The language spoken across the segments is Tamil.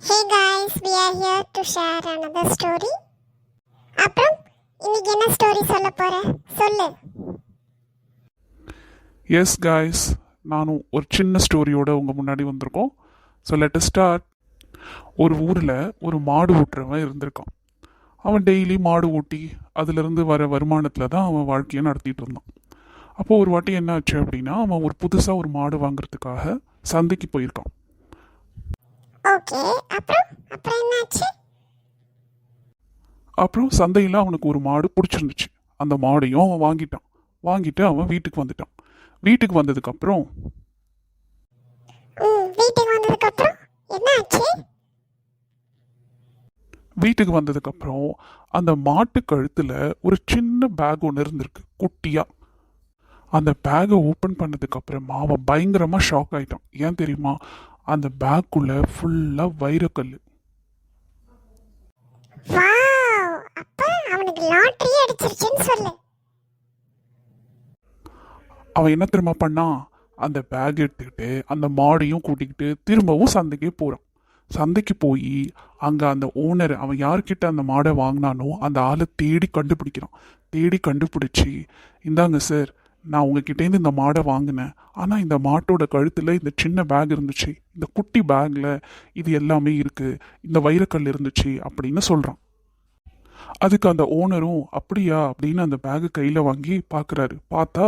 Hey guys, we are here to share another story. அப்புறம் இன்னைக்கு என்ன ஸ்டோரி சொல்ல போற? சொல்லு. எஸ் காய்ஸ், நானும் ஒரு சின்ன ஸ்டோரியோட உங்கள் முன்னாடி வந்திருக்கோம். So let us start. ஒரு ஊரில் ஒரு மாடு ஓட்டுறவன் இருந்திருக்கான். அவன் டெய்லி மாடு ஓட்டி அதிலிருந்து வர வருமானத்தில் தான் அவன் வாழ்க்கையை நடத்திட்டு இருந்தான். அப்போது ஒரு வாட்டி என்ன ஆச்சு அப்படின்னா, அவன் ஒரு புதுசாக ஒரு மாடு வாங்குறதுக்காக சந்தைக்கு போயிருக்கான். ஓகே, அப்புறம் அப்புறம் என்னாச்சு? அப்புறம் சந்தையில் அவனுக்கு ஒரு மாடு பிடிச்சிருந்துச்சு. அந்த மாடையும் அவன் வாங்கிட்டு அவன் வீட்டுக்கு வந்துட்டான். வீட்டுக்கு வந்ததுக்கப்புறம் வீட்டுக்கு வந்ததுக்கு அப்புறம் என்னாச்சு? வீட்டுக்கு வந்ததுக்கப்புறம் அந்த மாட்டு கழுத்தில் ஒரு சின்ன பேக் ஒன்று இருந்திருக்கு, குட்டியா. அந்த பேக்கை ஓப்பன் பண்ணதுக்கப்புறமா அவன் பயங்கரமாக ஷாக் ஆயிட்டான். ஏன் தெரியுமா? அந்த பேக்குள்ள ஃபுல்லாக வைரக்கல். வாவ், அப்ப அவனுக்கு லாட்டரி அடிச்சிருச்சுன்னு சொல்லு. அவன் என்ன தெரியுமா பண்ணான்? அந்த பேக் எடுத்துக்கிட்டு அந்த மாடையும் கூட்டிக்கிட்டு திரும்பவும் சந்தைக்கே போகிறான். சந்தைக்கு போய் அங்கே அந்த ஓனர், அவன் யார்கிட்ட அந்த மாடை வாங்கினானோ அந்த ஆளை தேடி கண்டுபிடிக்கிறான். தேடி கண்டுபிடிச்சி, இந்தாங்க சார், நான் உங்ககிட்டேருந்து இந்த மாடை வாங்கினேன். ஆனால் இந்த மாட்டோட கழுத்தில் இந்த சின்ன பேக் இருந்துச்சு, இந்த குட்டி பேக்கில் இது எல்லாமே இருக்குது, இந்த வைரக்கல் இருந்துச்சு அப்படின்னு சொல்கிறான். அதுக்கு அந்த ஓனரும் அப்படியா அப்படின்னு அந்த பேகு கையில் வாங்கி பார்க்குறாரு. பார்த்தா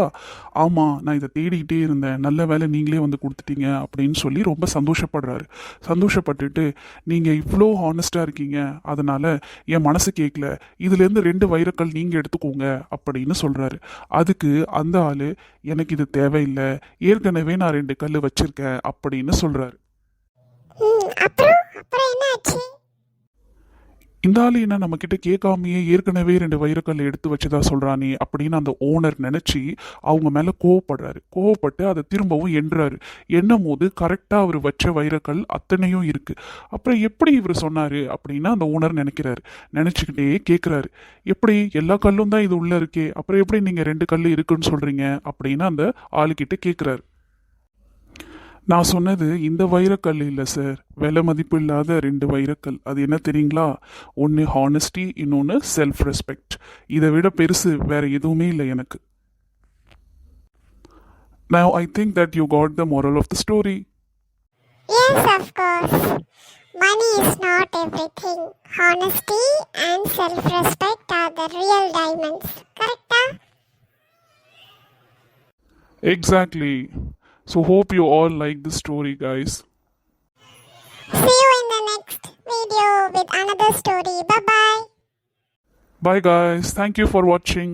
ஆமாம், நான் இதை தேடிக்கிட்டே இருந்தேன், நல்ல வேலை நீங்களே வந்து கொடுத்துட்டீங்க அப்படின்னு சொல்லி ரொம்ப சந்தோஷப்படுறாரு. சந்தோஷப்பட்டுட்டு, நீங்கள் இவ்வளோ ஹானஸ்டாக இருக்கீங்க, அதனால் என் மனசு கேட்கல, இதுலேருந்து 2 வைரக்கல் நீங்கள் எடுத்துக்கோங்க அப்படின்னு சொல்கிறாரு. அதுக்கு அந்த ஆள், எனக்கு இது தேவையில்லை, ஏற்கனவே நான் 2 கல் வச்சுருக்கேன் அப்படின்னு சொல்கிறாரு. அப்புறம் அப்புறம் என்னாச்சு? இந்த ஆள் என்ன நம்மக்கிட்ட கேட்காமையே ஏற்கனவே 2 வைரக்கல் எடுத்து வச்சதா சொல்கிறானே அப்படின்னு அந்த ஓனர் நினச்சி அவங்க மேலே கோவப்படுறாரு. கோவப்பட்டு அதை திரும்பவும் எண்ணுறாரு. எண்ணும் போது கரெக்டாக அவர் வச்ச வைரக்கல் அத்தனையும் இருக்குது. அப்புறம் எப்படி இவர் சொன்னார் அப்படின்னு அந்த ஓனர் நினச்சிக்கிட்டே கேட்குறாரு. எப்படி எல்லா கல்லும் தான் இது உள்ளே இருக்கே, அப்புறம் எப்படி நீங்கள் 2 கல் இருக்குன்னு சொல்கிறீங்க அப்படின்னு அந்த ஆளுக்கிட்ட கேட்குறாரு. நான் சொன்னது இந்த வைரக்கல் இல்லை சார், விலை மதிப்பு இல்லாத 2 வைரக்கல். அது என்ன தெரியுங்களா? ஒன்று ஹானஸ்டி, இன்னொன்று செல்ஃப் ரெஸ்பெக்ட். இதை விட பெருசு வேற எதுவுமே இல்லை எனக்கு. Now I think that you got the moral of the story. Yes, of course. Money is not everything. Honesty and self-respect are the real diamonds. Correct? Exactly. So hope you all like this story, guys. See you in the next video with another story. Bye bye. Bye guys. Thank you for watching.